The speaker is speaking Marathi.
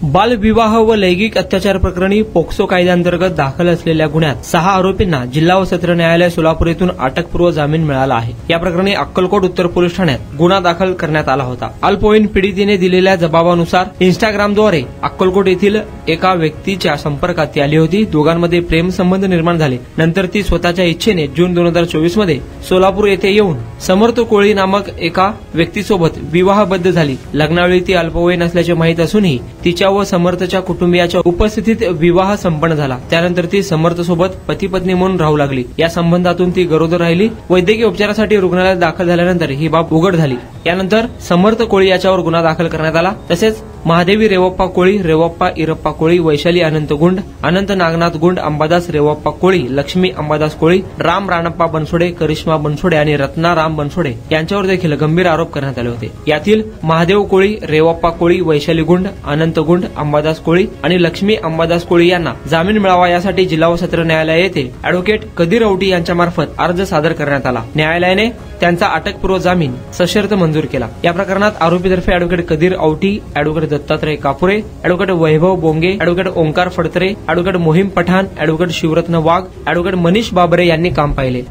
बालविवाह व लैंगिक अत्याचार प्रकरणी पोक्सो कायद्याअंतर्गत दाखल असलेल्या गुन्ह्यात 6 आरोपींना जिल्हा व सत्र न्यायालय सोलापूर येथून अटकपूर्व जामीन मिळाला आहे। या प्रकरणी अक्कलकोट उत्तर पोलीस ठाण्यात गुन्हा दाखल करण्यात आला होता। अल्पवयीन पीडितेने दिलेल्या जबाबानुसार इंस्टाग्रामद्वारे अक्कलकोट येथील एका व्यक्तीच्या संपर्कात ती आली होती। दोघांमध्ये प्रेम संबंध निर्माण झाले। नंतर ती स्वतःच्या इच्छेने जून 2024 मध्ये सोलापूर येथे येऊन समर्थ कोळी नामक एका व्यक्तीसोबत विवाहबद्ध झाली। लग्नावेळी ती अल्पवयीन असल्याचे माहीत असूनही तिच्या व समर्थच्या कुटुंबियाच्या उपस्थितीत विवाह संपन्न झाला। त्यानंतर ती समर्थ सोबत पती पत्नी म्हणून राहू लागली। या संबंधातून ती गरोदर राहिली। वैद्यकीय उपचारासाठी रुग्णालयात दाखल झाल्यानंतर ही बाब उघड झाली। यानंतर समर्थ कोळी याच्यावर गुन्हा दाखल करण्यात आला। तसेच महादेवी रेवप्पा कोळी, रेवप्पा इरप्पा कोळी, वैशाली अनंत गुंड, अनंत नागनाथ गुंड, अंबादास रेवप्पा कोळी, लक्ष्मी अंबादास कोळी, राम राणप्पा बनसोडे, करिश्मा बनसोडे आणि रत्ना राम बनसोडे यांच्यावर देखील गंभीर आरोप करण्यात आले होते। यातील महादेव कोळी, रेवप्पा कोळी, वैशाली गुंड, अनंत गुंड, अंबादास कोळी आणि लक्ष्मी अंबादास कोळी यांना जामीन मिळावा यासाठी जिल्हा व सत्र न्यायालय येथे अॅडव्होकेट कदीर औटी यांच्यामार्फत अर्ज सादर करण्यात आला। न्यायालयाने त्यांचा अटकपूर्व जामीन सशर्त मंजूर केला। या प्रकरणात आरोपीतर्फे advocate Kadir Auti, advocate Dattatray Kapure, advocate Vaibhav Bonge, advocate Omkar Phadtare, advocate Mohim Pathan, advocate Shivratna Wagh, advocate Manish Babare यांनी काम पाहिले।